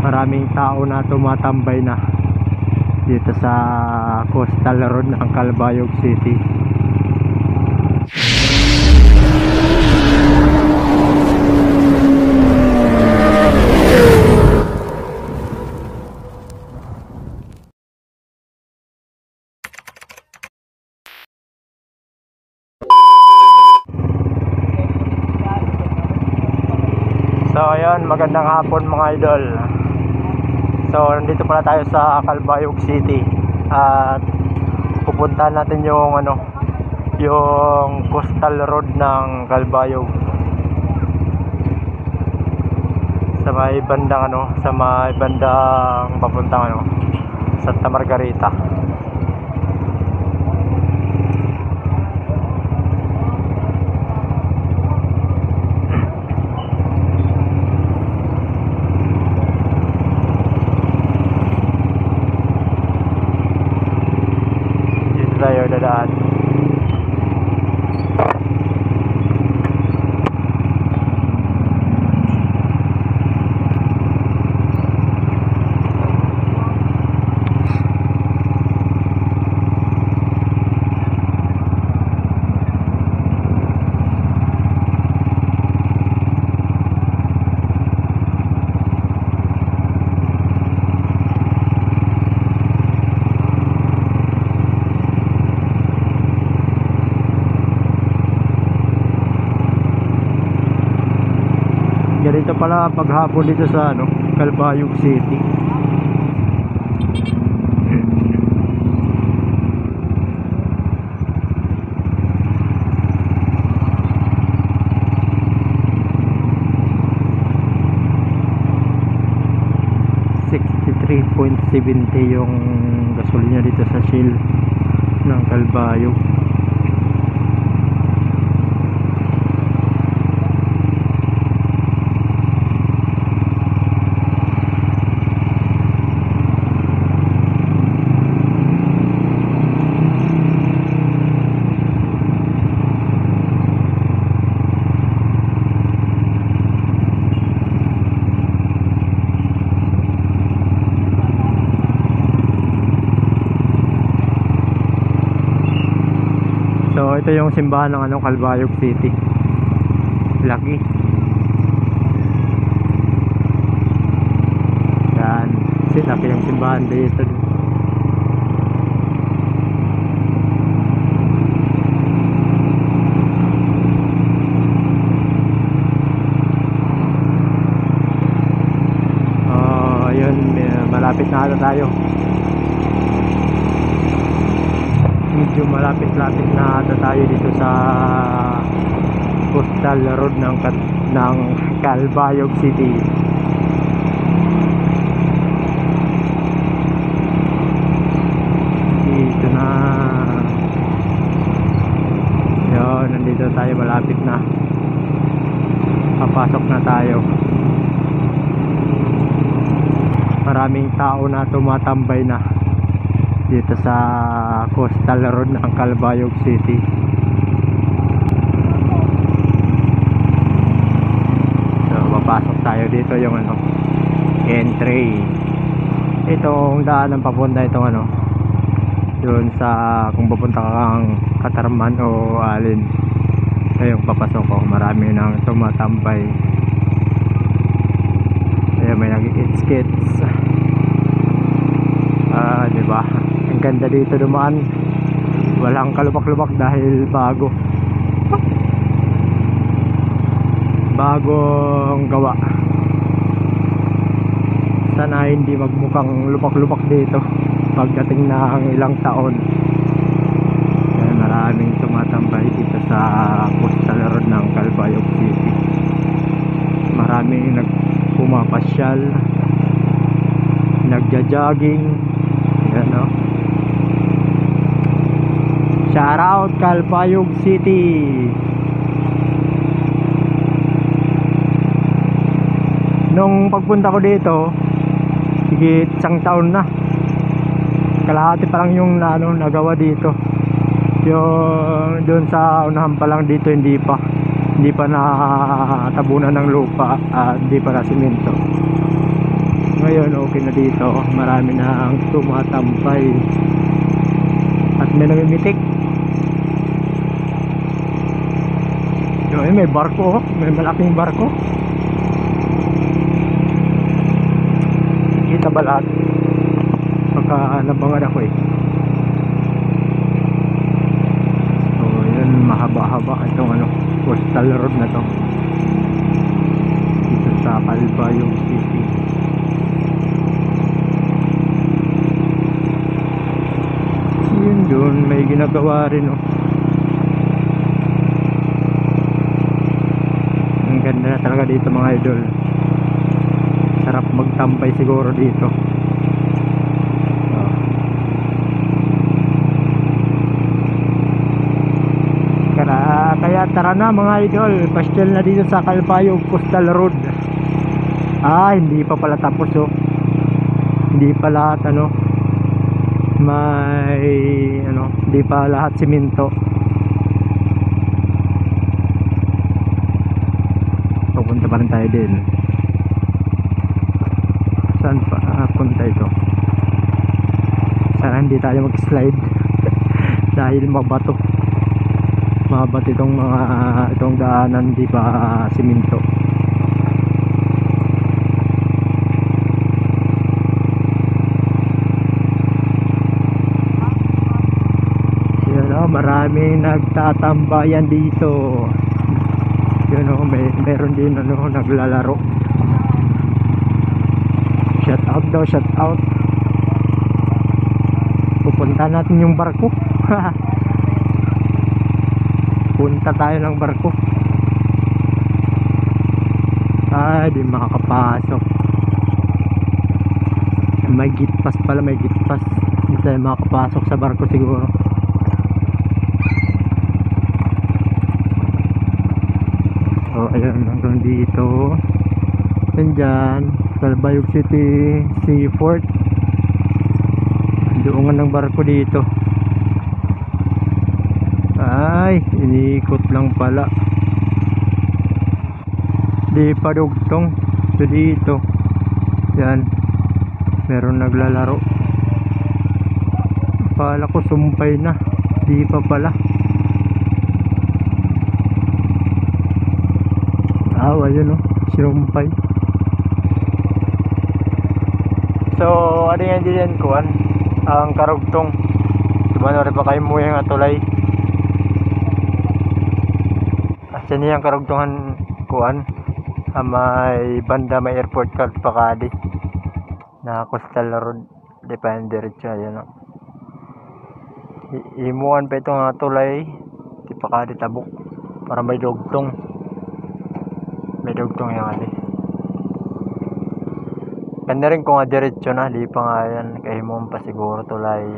Maraming tao na tumatambay na dito sa Coastal Road ng Calbayog City. So ayun, magandang hapon mga idol. So nandito pala tayo sa Calbayog City at pupuntahan natin yung yung Coastal Road ng Calbayog. Sa may bandang papuntang Santa Margarita. Tayo dadaan. Ganito pala paghapon dito sa Calbayog City. $63.70 yung gasolina dito sa Shell ng Calbayog. So ito yung simbahan ng Calbayog City. Laki. Yan, laki yung simbahan dito. Ayun, malapit na ata tayo. Medyo malapit-lapit na ata tayo dito sa Coastal Road ng Calbayog City. Dito na. Yun, nandito tayo, malapit na. Papasok na tayo. Maraming tao na tumatambay na dito sa Coastal Road ng Calbayog City. So papasok tayo dito yung entry. Itong daan ng papunta itong doon sa kung pupunta kang Katarman o Alin. Ito yung papasok ko. Marami nang tumatambay. Ayan, may nag-skits. Diba? Ang ganda dito dumaan. Walang kalubak-lubak dahil bagong gawa. Sana hindi magmukhang lubak-lubak dito pagdating ng ilang taon. Kaya maraming tumatambay dito sa Coastal Road ng Calbayog City. Maraming pumapasyal, nagja-jogging. Yan, shout out Calbayog City. Nung pagpunta ko dito, higit isang taon na. Kalahati pa lang yung nagawa dito. Yung doon sa unahan pa lang dito hindi pa na tabunan ng lupa at hindi pa na simento. Ngayon okay na dito, marami na ang tumatambay at may namimitik. Yun, may barko, may malaking barko. Kita ba lahat? Pagka nabangan ako eh. So yun, mahaba-haba itong coastal road na to dito sa Calbayog City. Yun doon, may ginagawa rin Ang ganda na talaga dito mga idol. Sarap magtambay siguro dito. Kaya tara na mga idol, pasyal na dito sa Calbayog Coastal Road. Hindi pa pala tapos hindi pa lahat hindi pa lahat simento. Pupunta pa rin tayo din. Saan pa punta ito? Sana hindi tayo mag-slide dahil mabato itong daanan, di pa simento. Maraming nagtatambayan dito. Yun meron din naglalaro. Shout out daw, shout out. Pupunta natin yung barko. Punta tayo ng barko. Di makakapasok. May gitpas pala, may gitpas. Hindi tayo makakapasok sa barko siguro. Ayun, hanggang dito. Nandyan, Calbayog City Seaport. Doongan ng barko dito. Iniikot lang pala. Di pa dugtong. Dito. Yan. Meron naglalaro. Pala ko sumpay na. Di pa pala. Ayun sinumpay. So ano yan din kuan ang karugtong. Diba na rin pa kayo mo yung atulay. Kasi niyang karugtungan kuan may banda, may airport card Pakadi na coastal road. Depende diretso yan imuan pa itong atulay di Pakadi tabok para may dugtong. May dugtong yung Kanya rin kung diretso na, di pa nga yan. Kahimong pa siguro tulay.